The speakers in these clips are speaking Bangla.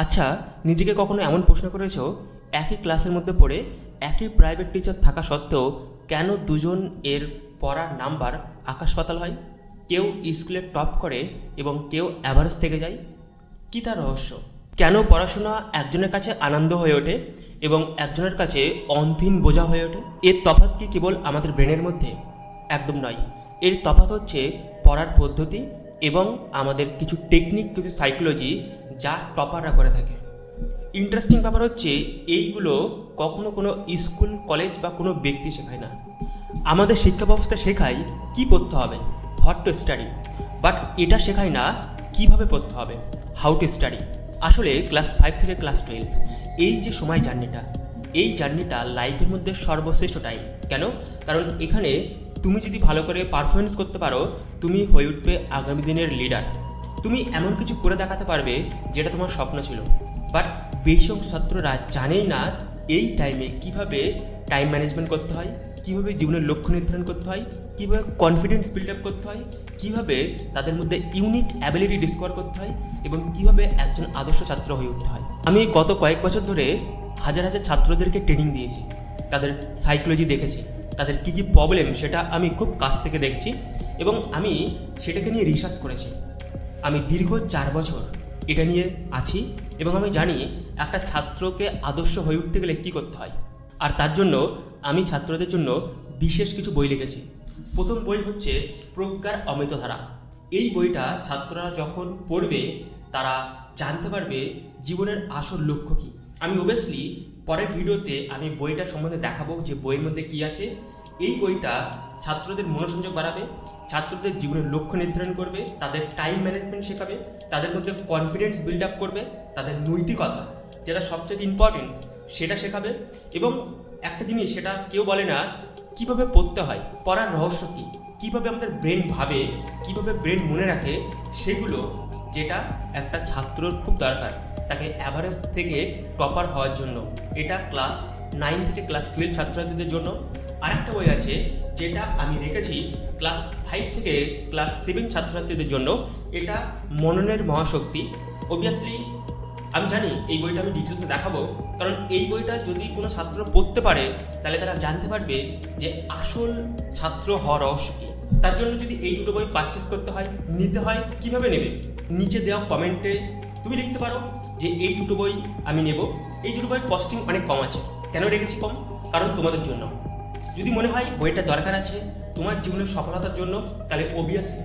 আচ্ছা, নিজেকে কখনো এমন প্রশ্ন করেছো, একই ক্লাসের মধ্যে পড়ে একই প্রাইভেট টিচার থাকা সত্ত্বেও কেন দুজন এর পড়ার নাম্বার আকাশ পাতাল হয়? কেউ স্কুলে টপ করে এবং কেউ অ্যাভারেজ থেকে যায়। কী তার রহস্য? কেন পড়াশোনা একজনের কাছে আনন্দ হয়ে ওঠে এবং একজনের কাছে অন্তিম বোঝা হয়ে ওঠে? এর তফাৎ কি কেবল আমাদের ব্রেনের মধ্যে? একদম নয়। এর তফাৎ হচ্ছে পড়ার পদ্ধতি এবং আমাদের কিছু টেকনিক, কিছু সাইকোলজি যা টপাররা করে থাকে। ইন্টারেস্টিং ব্যাপার হচ্ছে এইগুলো কখনো কোনো স্কুল, কলেজ বা কোনো ব্যক্তি শেখায় না। আমাদের শিক্ষা ব্যবস্থা শেখায় কী পড়তে হবে, হোয়াট টু স্টাডি, বাট এটা শেখায় না কীভাবে পড়তে হবে, হাউ টু স্টাডি। আসলে ক্লাস 5 থেকে ক্লাস 12 এই যে সময় জার্নিটা লাইফের মধ্যে সর্বশ্রেষ্ঠ টাইম। কেন? কারণ এখানে তুমি যদি ভালো করে পারফরমেন্স করতে পারো, তুমি হয়ে উঠবে আগামী দিনের লিডার। তুমি এমন কিছু করে দেখাতে পারবে যেটা তোমার স্বপ্ন ছিল। বাট বেশি অংশ ছাত্ররা জানেই না এই টাইমে কিভাবে টাইম ম্যানেজমেন্ট করতে হয়, কীভাবে জীবনের লক্ষ্য নির্ধারণ করতে হয়, কীভাবে কনফিডেন্স বিল্ড আপ করতে হয়, কীভাবে তাদের মধ্যে ইউনিক অ্যাবিলিটি ডিসকভার করতে হয় এবং কীভাবে একজন আদর্শ ছাত্র হয়ে উঠতে হয়। আমি গত কয়েক বছর ধরে হাজার হাজার ছাত্রদেরকে ট্রেনিং দিয়েছি, তাদের সাইকোলজি দেখেছি, তাদের কী কী প্রবলেম সেটা আমি খুব কাছ থেকে দেখেছি এবং আমি সেটাকে নিয়ে রিসার্চ করেছি। আমি দীর্ঘ 4 বছর এটা নিয়ে আছি এবং আমি জানি একটা ছাত্রকে আদর্শ হয়ে উঠতে গেলে কী করতে হয়। আর তার জন্য আমি ছাত্রদের জন্য বিশেষ কিছু বই লিখেছি। প্রথম বই হচ্ছে প্রজ্ঞার অমৃতধারা। এই বইটা ছাত্ররা যখন পড়বে তারা জানতে পারবে জীবনের আসল লক্ষ্য কী। আমি অবভিয়াসলি পরের ভিডিওতে আমি বইটা সম্বন্ধে দেখাবো যে বইয়ের মধ্যে কী আছে। এই বইটা ছাত্রদের মনোসংযোগ বাড়াবে, ছাত্রদের জীবনের লক্ষ্য নির্ধারণ করবে, তাদের টাইম ম্যানেজমেন্ট শেখাবে, তাদের মধ্যে কনফিডেন্স বিল্ড আপ করবে, তাদের নৈতিকতা যেটা সবচেয়ে ইম্পর্টেন্স সেটা শেখাবে। এবং একটা জিনিস সেটা কেউ বলে না, কীভাবে পড়তে হয়, পড়ার রহস্য কী, কীভাবে আমাদের ব্রেন ভাবে, কীভাবে ব্রেন মনে রাখে, সেগুলো যেটা একটা ছাত্রর খুব দরকার তাকে অ্যাভারেজ থেকে টপার হওয়ার জন্য। এটা ক্লাস 9 থেকে ক্লাস 12 ছাত্রছাত্রীদের জন্য। আরেকটা বই আছে যেটা আমি রেখেছি ক্লাস 5 থেকে ক্লাস 7 ছাত্রছাত্রীদের জন্য। এটা মননের মহাশক্তি। অবভিয়াসলি আমি জানি এই বইটা আমি ডিটেলসে দেখাবো, কারণ এই বইটা যদি কোনো ছাত্র পড়তে পারে তাহলে তারা জানতে পারবে যে আসল ছাত্র হওয়ার রহস্য কী। তার জন্য যদি এই দুটো বই পারচেস করতে হয়, নিতে হয়, কীভাবে নেবে? নিচে দেওয়া কমেন্টে তুমি লিখতে পারো যে এই দুটো বই আমি নেব। এই দুটো বইয়ের কস্টিং অনেক কম আছে। কেন রেখেছি কম? কারণ তোমাদের জন্য। যদি মনে হয় বইটা দরকার আছে তোমার জীবনের সফলতার জন্য, তাহলে অবভিয়াসলি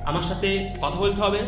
আমার সাথে কথা বলতে হবে।